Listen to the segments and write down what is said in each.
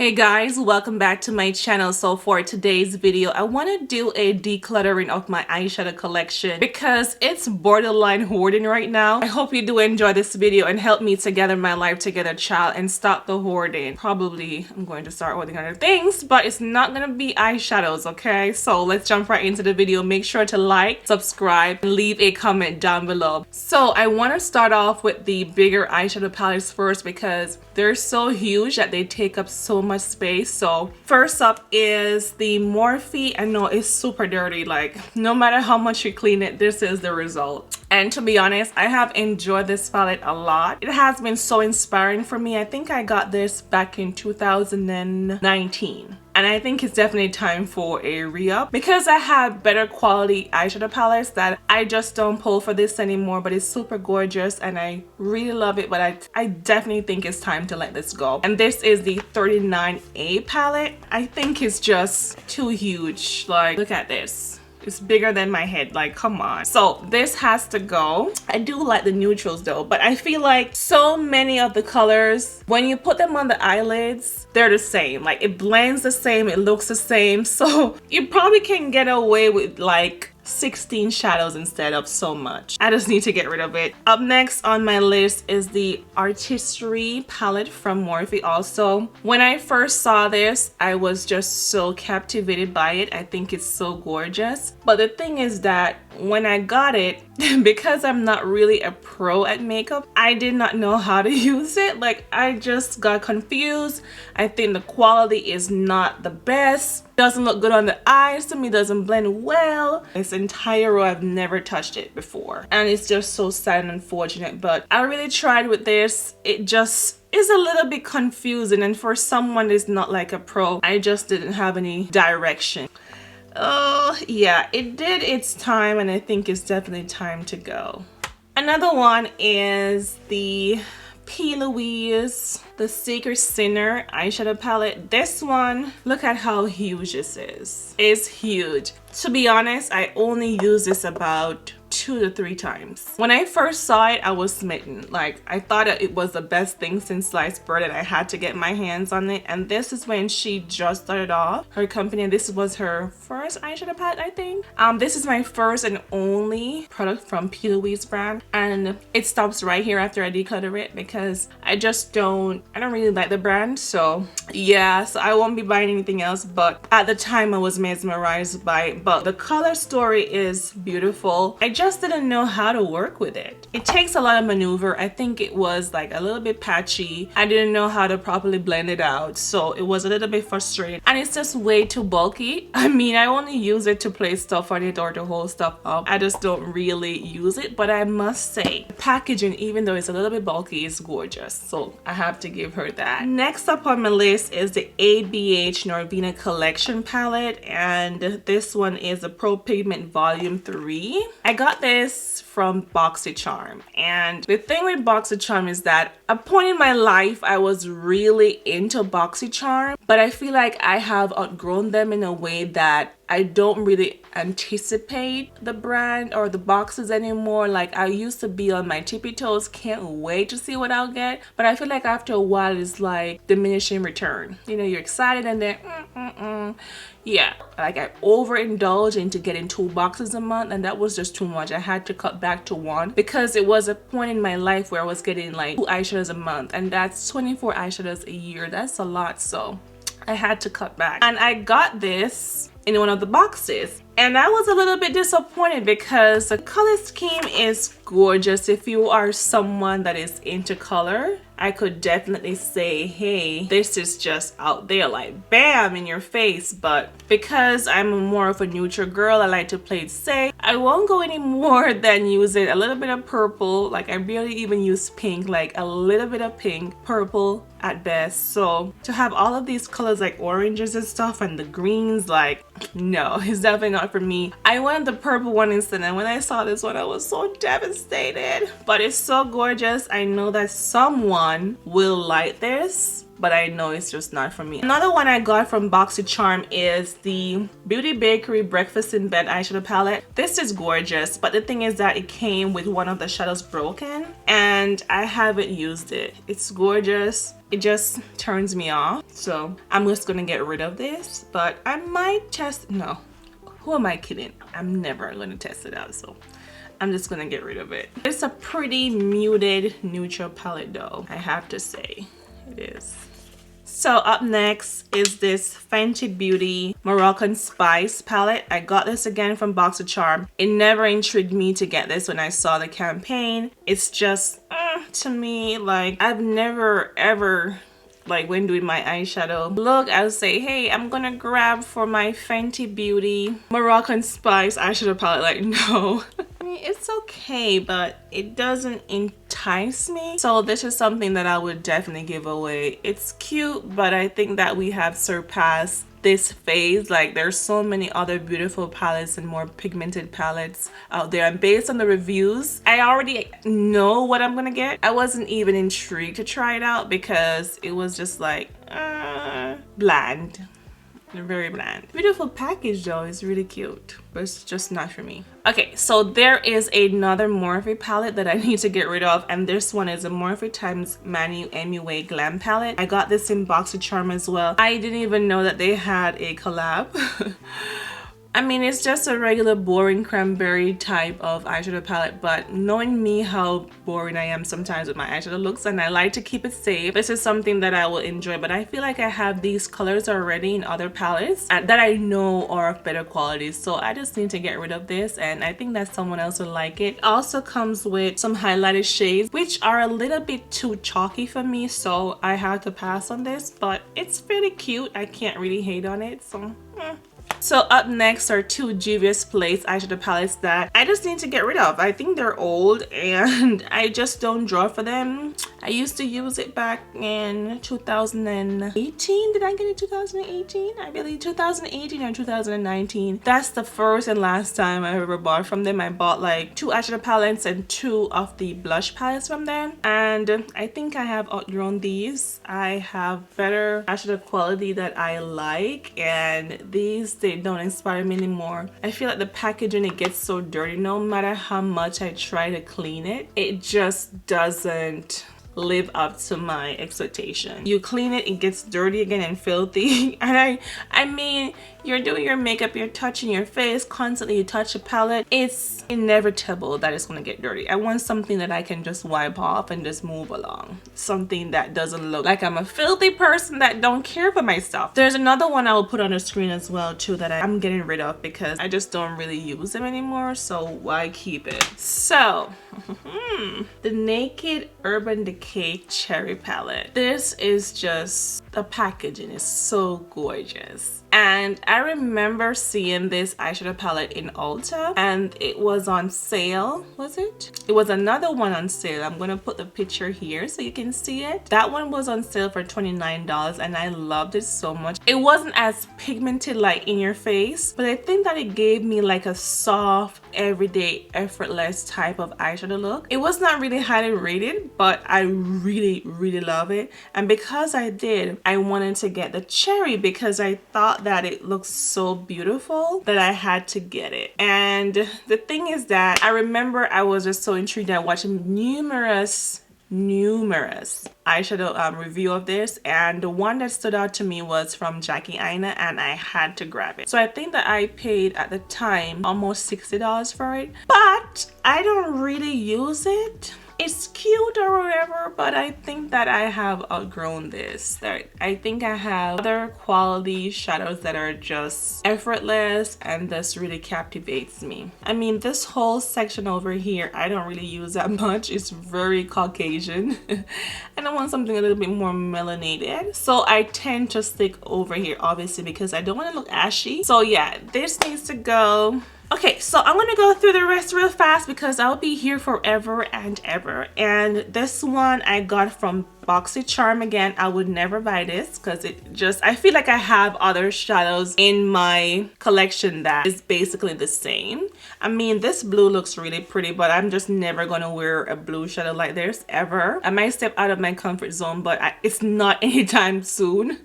Hey guys, welcome back to my channel. So for today's video, I want to do a decluttering of my eyeshadow collection because it's borderline hoarding right now. I hope you do enjoy this video and help me to gather my life together, child, and stop the hoarding. Probably I'm going to start hoarding other things, but it's not going to be eyeshadows, okay? So let's jump right into the video. Make sure to like, subscribe, and leave a comment down below. So I want to start off with the bigger eyeshadow palettes first because they're so huge that they take up so much space. So first up is the Morphe. I know it's super dirty, like no matter how much you clean it, this is the result. And to be honest, I have enjoyed this palette a lot. It has been so inspiring for me. I think I got this back in 2019. And I think it's definitely time for a re-up because I have better quality eyeshadow palettes that I just don't pull for this anymore, but it's super gorgeous and I really love it, but I definitely think it's time to let this go. And this is the 39A palette. I think it's just too huge. Like, look at this. It's bigger than my head, like come on. So this has to go. I do like the neutrals though, but I feel like so many of the colors, when you put them on the eyelids, they're the same. Like it blends the same, it looks the same. So you probably can get away with like 16 shadows instead of so much. I just need to get rid of it. Up next on my list is the Artistry palette from Morphe also. When I first saw this, I was just so captivated by it. I think it's so gorgeous. But the thing is that when I got it, because I'm not really a pro at makeup, I did not know how to use it. Like I just got confused. I think the quality is not the best. Doesn't look good on the eyes to me, doesn't blend well. This entire row, I've never touched it before. And it's just so sad and unfortunate, but I really tried with this. It just is a little bit confusing, and for someone that's not like a pro, I just didn't have any direction. Oh yeah, it did its time and I think it's definitely time to go. Another one is the P. Louise, the Secret Sinner eyeshadow palette. This one, look at how huge this is. It's huge. To be honest, I only use this about 2 to 3 times. When I first saw it, I was smitten. Like I thought it was the best thing since sliced bread and I had to get my hands on it. And this is when she just started off her company, and this was her first eyeshadow palette, I think. This is my first and only product from P. Louise brand, and it stops right here after I declutter it because I don't really like the brand. So yeah, so I won't be buying anything else, but at the time I was mesmerized by it. But the color story is beautiful. I just didn't know how to work with it. It takes a lot of maneuver. I think it was like a little bit patchy. I didn't know how to properly blend it out, so it was a little bit frustrating, and it's just way too bulky. I mean, I only use it to place stuff on it or to hold stuff up. I just don't really use it, but I must say the packaging, even though it's a little bit bulky, is gorgeous, so I have to give her that. Next up on my list is the ABH Norvina Collection palette, and this one is the Pro Pigment Volume 3. I got this from Boxycharm, and the thing with Boxycharm is that at a point in my life I was really into Boxycharm, but I feel like I have outgrown them in a way that I don't really anticipate the brand or the boxes anymore. Like I used to be on my tippy toes, can't wait to see what I'll get, but I feel like after a while it's like diminishing return. You know, you're excited and then yeah, like I overindulged into getting 2 boxes a month, and that was just too much. I had to cut back to 1 because it was a point in my life where I was getting like 2 eyeshadows a month, and that's 24 eyeshadows a year. That's a lot, so I had to cut back. And I got this in one of the boxes, and I was a little bit disappointed because the color scheme is gorgeous. If you are someone that is into color, I could definitely say, hey, this is just out there, like bam in your face. But because I'm more of a neutral girl, I like to play it safe. I won't go any more than using a little bit of purple. Like I barely even use pink, like a little bit of pink, purple at best. So to have all of these colors like oranges and stuff and the greens, like no, it's definitely not for me. I wanted the purple one instead, and when I saw this one I was so devastated. But it's so gorgeous. I know that someone will like this, but I know it's just not for me. Another one I got from Boxycharm is the Beauty Bakery Breakfast in Bed eyeshadow palette. This is gorgeous, but the thing is that it came with one of the shadows broken and I haven't used it. It's gorgeous. It just turns me off, so I'm just gonna get rid of this, but I might test. No, who am I kidding? I'm never gonna test it out, so I'm just gonna get rid of it. It's a pretty muted neutral palette though, I have to say. It is. So up next is this Fenty Beauty Moroccan Spice palette. I got this again from Boxycharm. It never intrigued me to get this when I saw the campaign. It's just, to me, like, I've never ever, like, when doing my eyeshadow look, I would say, hey, I'm gonna grab for my Fenty Beauty Moroccan Spice eyeshadow palette. Like, no. I mean, it's okay, but it doesn't entice me. So this is something that I would definitely give away. It's cute, but I think that we have surpassed this phase. Like, there's so many other beautiful palettes and more pigmented palettes out there, and based on the reviews, I already know what I'm gonna get. I wasn't even intrigued to try it out because it was just like bland. Very bland. Beautiful package though, it's really cute, but it's just not for me. Okay, so there is another Morphe palette that I need to get rid of, and this one is a Morphe times Manu MUA Glam palette. I got this in Boxycharm as well. I didn't even know that they had a collab. I mean, it's just a regular boring cranberry type of eyeshadow palette, but knowing me how boring I am sometimes with my eyeshadow looks, and I like to keep it safe, this is something that I will enjoy. But I feel like I have these colors already in other palettes that I know are of better quality, so I just need to get rid of this, and I think that someone else will like it. It also comes with some highlighted shades, which are a little bit too chalky for me, so I had to pass on this, but it's really cute. I can't really hate on it, so So up next are two Juvia's Place eyeshadow palettes that I just need to get rid of. I think they're old and I just don't draw for them. I used to use it back in 2018. Did I get it 2018? I believe 2018 or 2019. That's the first and last time I ever bought from them. I bought like 2 eyeshadow palettes and 2 of the blush palettes from them. And I think I have outgrown these. I have better eyeshadow quality that I like, and these, they don't inspire me anymore. I feel like the packaging, it gets so dirty. No matter how much I try to clean it, it just doesn't live up to my expectation. You clean it, it gets dirty again and filthy. And I mean, you're doing your makeup, you're touching your face constantly, you touch a palette, it's inevitable that it's gonna get dirty. I want something that I can just wipe off and just move along. Something that doesn't look like I'm a filthy person that don't care for my stuff. There's another one I will put on the screen as well too that I'm getting rid of because I just don't really use them anymore, so why keep it? So the Naked Urban Decay Cherry Palette. This is just, the packaging is so gorgeous. And I remember seeing this eyeshadow palette in Ulta and it was on sale. Was it? It was another one on sale. I'm gonna put the picture here so you can see it. That one was on sale for $29 and I loved it so much. It wasn't as pigmented like in your face, but I think that it gave me like a soft, everyday, effortless type of eyeshadow look. It was not really highly rated, but I really love it. And because I did, I wanted to get the cherry because I thought that it looks so beautiful that I had to get it. And the thing is that I remember I was just so intrigued. I watched numerous eyeshadow review of this, and the one that stood out to me was from Jackie Aina, and I had to grab it. So I think that I paid at the time almost $60 for it, but I don't really use it. It's cute or whatever, but I think that I have outgrown this. I think I have other quality shadows that are just effortless and this really captivates me. I mean, this whole section over here, I don't really use that much. It's very Caucasian. And I want something a little bit more melanated. So I tend to stick over here, obviously, because I don't want to look ashy. So yeah, this needs to go. Okay, so I'm gonna go through the rest real fast because I'll be here forever and ever. And this one I got from Boxycharm again. I would never buy this because I feel like I have other shadows in my collection that is basically the same. I mean, this blue looks really pretty, but I'm just never gonna wear a blue shadow like this ever. I might step out of my comfort zone, but it's not anytime soon.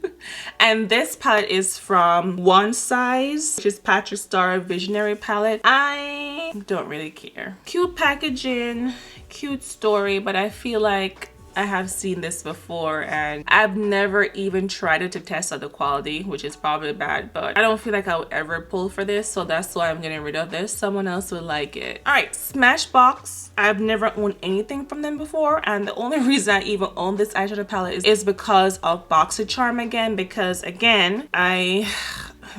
And this palette is from One Size, which is Patrick Star Visionary palette. I don't really care. Cute packaging, cute story, but I feel like I have seen this before and I've never even tried it to test out the quality, which is probably bad, but I don't feel like I would ever pull for this, so that's why I'm getting rid of this. Someone else would like it. All right, Smashbox. I've never owned anything from them before, and the only reason I even own this eyeshadow palette is because of Boxycharm again, because again, I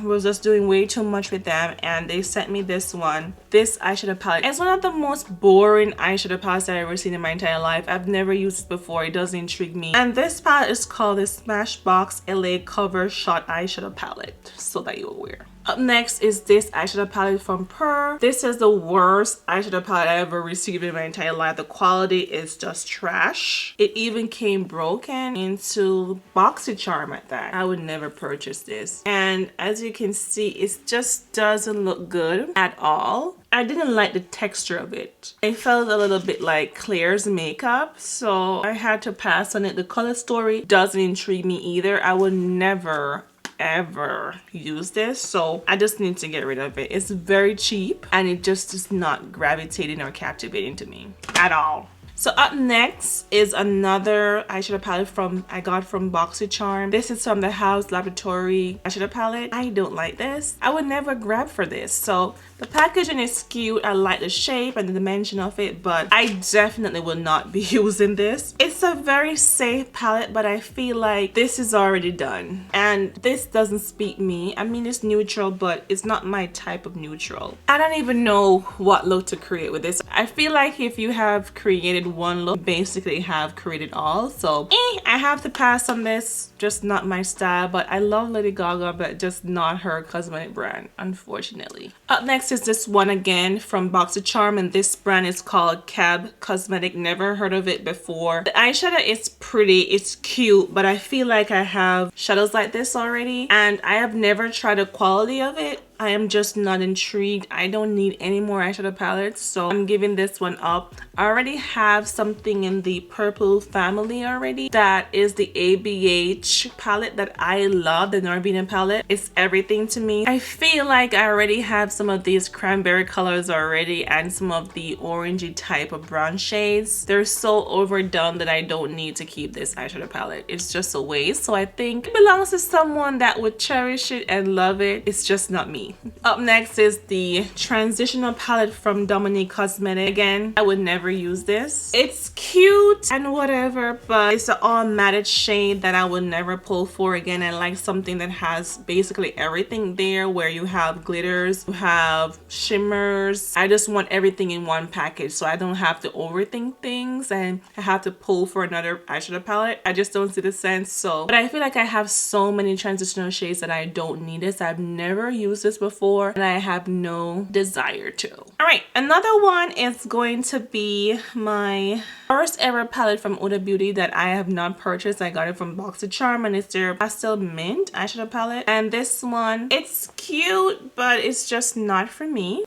was just doing way too much with them and they sent me this eyeshadow palette. It's one of the most boring eyeshadow palettes I've ever seen in my entire life. I've never used it before. It doesn't intrigue me. And this palette is called the Smashbox LA Cover Shot Eyeshadow Palette, so that you're aware. Up next is this eyeshadow palette from Purge. This is the worst eyeshadow palette I ever received in my entire life. The quality is just trash. It even came broken into Boxycharm at that. I would never purchase this. And as you can see, it just doesn't look good at all. I didn't like the texture of it. It felt a little bit like Claire's makeup, so I had to pass on it. The color story doesn't intrigue me either. I would never ever use this, so I just need to get rid of it. It's very cheap and it just is not gravitating or captivating to me at all. So up next is another eyeshadow palette I got from Boxycharm. This is from the House Laboratory eyeshadow palette. I don't like this. I would never grab for this. So the packaging is cute. I like the shape and the dimension of it, but I definitely will not be using this. It's a very safe palette, but I feel like this is already done. And this doesn't speak me. I mean, it's neutral, but it's not my type of neutral. I don't even know what look to create with this. I feel like if you have created one look, basically have created all, so I have to pass on this. Just not my style, but I love Lady Gaga, but just not her cosmetic brand, unfortunately. Up next is this one again from Boxycharm, and this brand is called Cab Cosmetic. Never heard of it before. The eyeshadow is pretty, it's cute, but I feel like I have shadows like this already and I have never tried the quality of it. I am just not intrigued. I don't need any more eyeshadow palettes, so I'm giving this one up. I already have something in the purple family already. That is the ABH palette that I love, the Norwegian palette. It's everything to me. I feel like I already have some of these cranberry colors already and some of the orangey type of brown shades. They're so overdone that I don't need to keep this eyeshadow palette. It's just a waste, so I think it belongs to someone that would cherish it and love it. It's just not me. Up next is the transitional palette from Dominique Cosmetic. Again, I would never use this. It's cute and whatever, but it's an all matted shade that I would never pull for. Again, I like something that has basically everything there, where you have glitters, you have shimmers. I just want everything in one package, so I don't have to overthink things and I have to pull for another eyeshadow palette. I just don't see the sense. But I feel like I have so many transitional shades that I don't need this. I've never used this before and I have no desire to. All right, another one is going to be my first ever palette from Huda Beauty that I have not purchased. I got it from Boxycharm and it's their Pastel Mint eyeshadow palette. And this one, it's cute, but it's just not for me.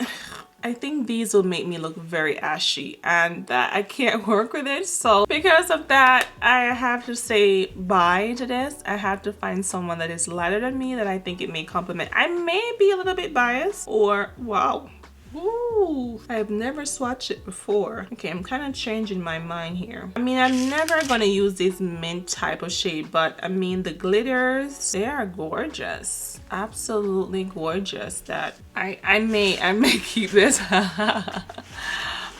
I think these will make me look very ashy and I can't work with it. So because of that, I have to say bye to this. I have to find someone that is lighter than me that I think it may complement. I may be a little bit biased, or wow. Ooh, I've never swatched it before. Okay, I'm kind of changing my mind here. I mean, I'm never gonna use this mint type of shade, but I mean the glitters, they are gorgeous. Absolutely gorgeous. That I may keep this.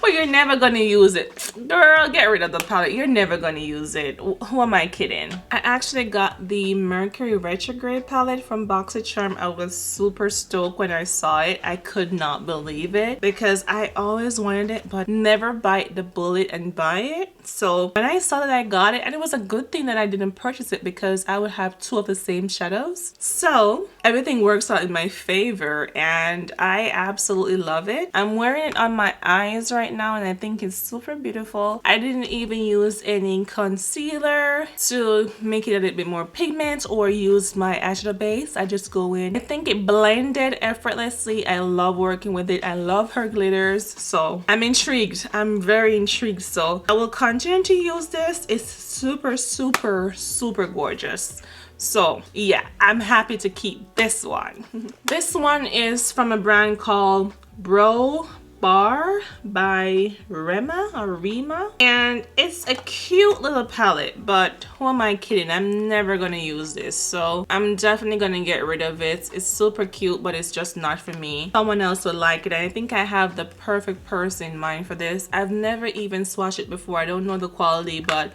But you're never gonna use it. Girl, get rid of the palette. You're never gonna use it. Who am I kidding? I actually got the Mercury Retrograde palette from Boxycharm. I was super stoked when I saw it. I could not believe it because I always wanted it but never bite the bullet and buy it. So when I saw that I got it, and it was a good thing that I didn't purchase it because I would have two of the same shadows. So everything works out in my favor and I absolutely love it. I'm wearing it on my eyes right right now, and I think it's super beautiful. I didn't even use any concealer to make it a little bit more pigment or use my eyeshadow base. I just go in. I think it blended effortlessly. I love working with it. I love her glitters, so I'm intrigued. I'm very intrigued, so I will continue to use this. It's super, super, super gorgeous. So yeah, I'm happy to keep this one. This one is from a brand called Bro Bar by Rema, and it's a cute little palette, but who am I kidding? I'm never gonna use this, so I'm definitely gonna get rid of it. It's super cute, but it's just not for me. Someone else would like it, and I think I have the perfect person in mind for this. I've never even swatched it before. I don't know the quality, but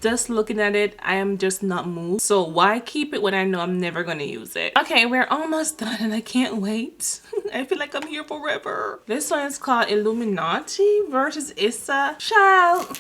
just looking at it, I am just not moved. So why keep it when I know I'm never gonna use it? Okay, we're almost done and I can't wait. I feel like I'm here forever. This one is called Illuminati versus Issa. Child.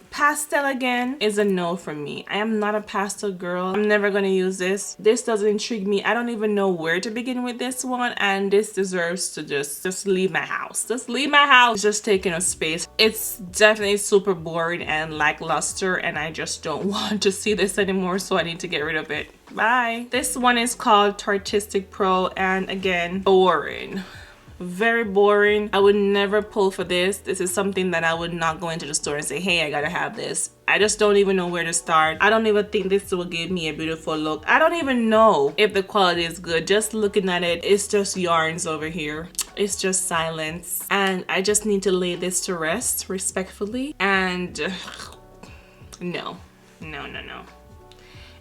Pastel again is a no for me. I am not a pastel girl. I'm never gonna use this. This doesn't intrigue me. I don't even know where to begin with this one, and this deserves to just leave my house. Just leave my house. It's just taking up space. It's definitely super boring and lackluster, and I just don't want to see this anymore, so I need to get rid of it. Bye. This one is called Tartistic Pro, and again, boring. Very boring. I would never pull for this. This is something that I would not go into the store and say, hey, I gotta have this. I just don't even know where to start. I don't even think this will give me a beautiful look. I don't even know if the quality is good. Just looking at it, it's just yarns over here. It's just silence. And I just need to lay this to rest respectfully. And no.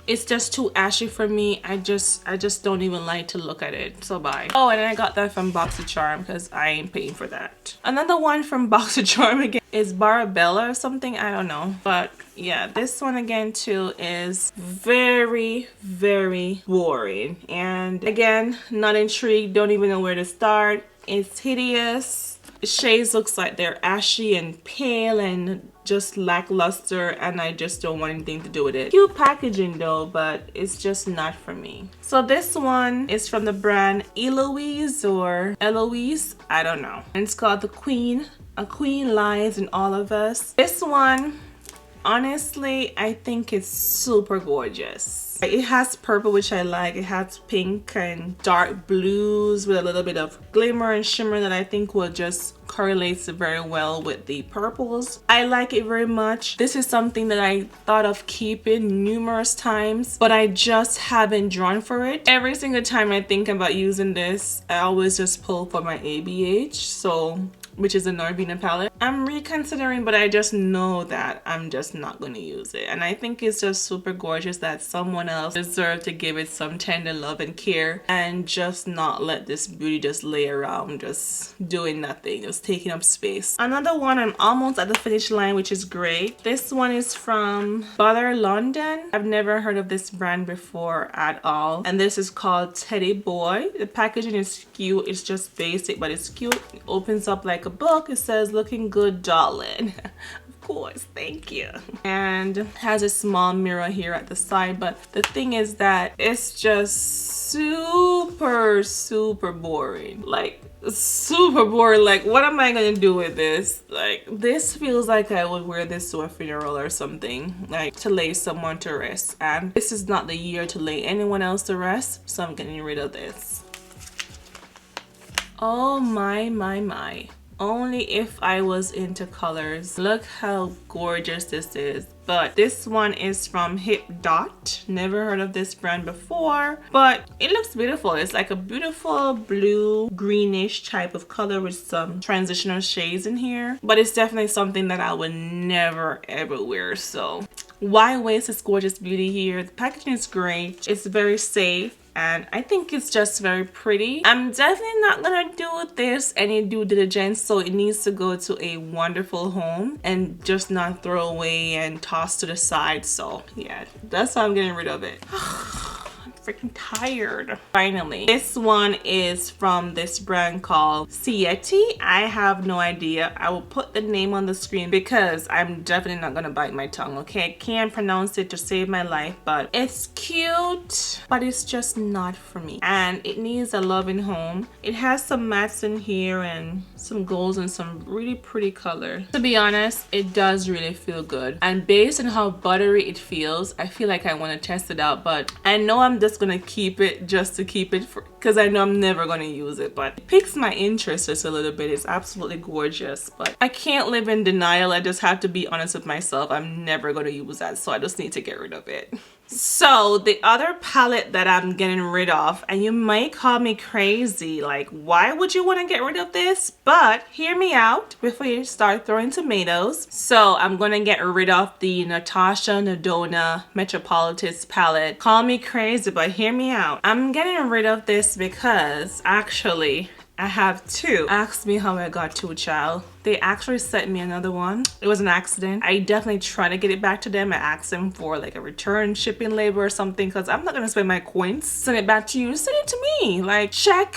It's just too ashy for me. I just don't even like to look at it. So bye. Oh, and I got that from Boxycharm because I ain't paying for that. Another one from Boxycharm again is Barabella or something. I don't know. But yeah, this one again too is very, very boring. And again, not intrigued. Don't even know where to start. It's hideous. The shades looks like they're ashy and pale and just lackluster, and I just don't want anything to do with it. Cute packaging though, but it's just not for me. So this one is from the brand Eloise or Eloise, I don't know. And it's called The Queen. A Queen Lies in All of Us. This one, honestly, I think it's super gorgeous. It has purple, which I like. It has pink and dark blues with a little bit of glimmer and shimmer that I think will just correlate very well with the purples. I like it very much. This is something that I thought of keeping numerous times, but I just haven't drawn for it. Every single time I think about using this, I always just pull for my ABH. So which is a Norvina palette. I'm reconsidering, but I just know that I'm just not going to use it. And I think it's just super gorgeous that someone else deserved to give it some tender love and care and just not let this beauty just lay around, just doing nothing, just taking up space. Another one, I'm almost at the finish line, which is great. This one is from Butter London. I've never heard of this brand before at all. And this is called Teddy Boy. The packaging is cute. It's just basic, but it's cute. It opens up like a book. It says looking good darling. Of course, thank you. And has a small mirror here at the side, but the thing is that it's just super boring. Like super boring. Like, what am I gonna do with this? Like, this feels like I would wear this to a funeral or something, like to lay someone to rest, and this is not the year to lay anyone else to rest, so I'm getting rid of this. Oh my. Only if I was into colors. Look how gorgeous this is. But this one is from Hip Dot. Never heard of this brand before, but it looks beautiful. It's like a beautiful blue greenish type of color with some transitional shades in here, but it's definitely something that I would never ever wear. So why waste this gorgeous beauty here? The packaging is great. It's very safe. And I think it's just very pretty. I'm definitely not gonna do this any due diligence, so it needs to go to a wonderful home and just not throw away and toss to the side. So yeah, that's why I'm getting rid of it. I'm freaking tired. Finally, this one is from this brand called Sieti. I have no idea. I will put the name on the screen because I'm definitely not gonna bite my tongue, okay? I can't pronounce it to save my life, but it's cute, but it's just not for me. And it needs a loving home. It has some mattes in here and some golds and some really pretty color. To be honest, it does really feel good. And based on how buttery it feels, I feel like I want to test it out, but I know I'm just gonna keep it just to keep it because I know I'm never gonna use it, but it piques my interest just a little bit. It's absolutely gorgeous, but I can't live in denial. I just have to be honest with myself. I'm never gonna use that, so I just need to get rid of it. So the other palette that I'm getting rid of, and you might call me crazy, like why would you want to get rid of this? But hear me out before you start throwing tomatoes. So I'm gonna get rid of the Natasha Nadona Metropolitan palette. Call me crazy, but hear me out. I'm getting rid of this because actually I have two. Ask me how I got two, child. They actually sent me another one. It was an accident. I definitely try to get it back to them. I asked them for like a return shipping label or something because I'm not gonna spend my coins. Send it back to you. Send it to me. Like check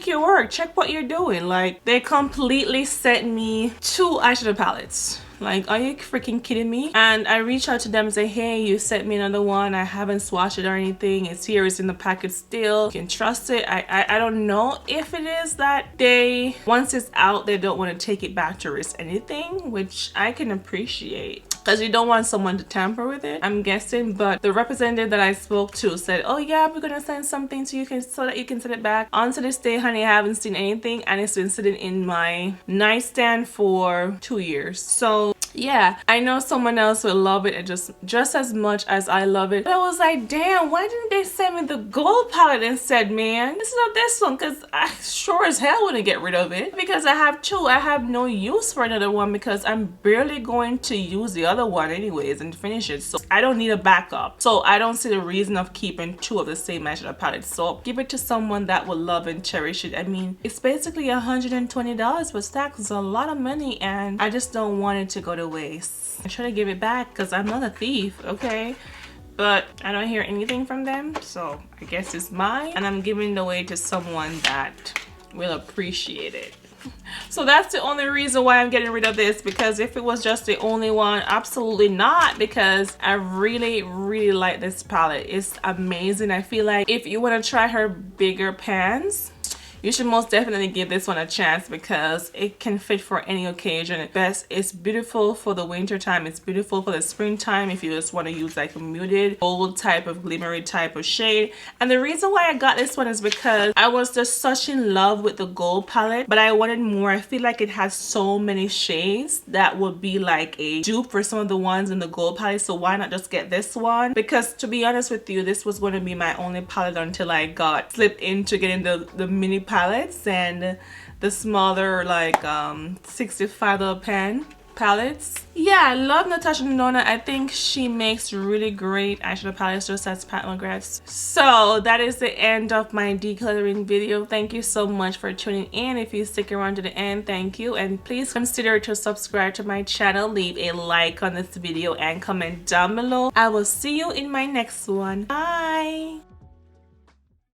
your work. Check what you're doing. Like they completely sent me two eyeshadow palettes. Like, are you freaking kidding me? And I reached out to them and say, hey, you sent me another one. I haven't swatched it or anything. It's here. It's in the packet still. You can trust it. I don't know if it is that they, once it's out, they don't want to take it back to risk anything, which I can appreciate. Because you don't want someone to tamper with it, I'm guessing. But the representative that I spoke to said, oh yeah, we're gonna send something to you so that you can send it back. On to this day, honey, I haven't seen anything, and it's been sitting in my nightstand for 2 years. So yeah, I know someone else will love it just as much as I love it. But I was like, damn, why didn't they send me the gold palette instead, man? This is not this one, because I sure as hell wouldn't get rid of it. Because I have two, I have no use for another one because I'm barely going to use the other one anyways and finish it. So I don't need a backup. So I don't see the reason of keeping two of the same eyeshadow palette. So give it to someone that will love and cherish it. I mean, it's basically $120, but Stacks is a lot of money, and I just don't want it to go to waste. I try to give it back because I'm not a thief, okay? But I don't hear anything from them, so I guess it's mine, and I'm giving it away to someone that will appreciate it. So that's the only reason why I'm getting rid of this, because if it was just the only one, absolutely not, because I really like this palette. It's amazing. I feel like if you want to try her bigger pans, you should most definitely give this one a chance because it can fit for any occasion. At best, it's beautiful for the winter time. It's beautiful for the springtime if you just want to use like a muted gold type of glimmery type of shade. And the reason why I got this one is because I was just such in love with the gold palette, but I wanted more. I feel like it has so many shades that would be like a dupe for some of the ones in the gold palette. So why not just get this one? Because to be honest with you, this was going to be my only palette until I got slipped into getting the mini palettes and the smaller like $65 pen palettes. Yeah, I love Natasha Denona. I think she makes really great eyeshadow palettes, just as Pat McGrath's. So that is the end of my decluttering video. Thank you so much for tuning in. If you stick around to the end, thank you, and please consider to subscribe to my channel, leave a like on this video, and comment down below. I will see you in my next one. Bye.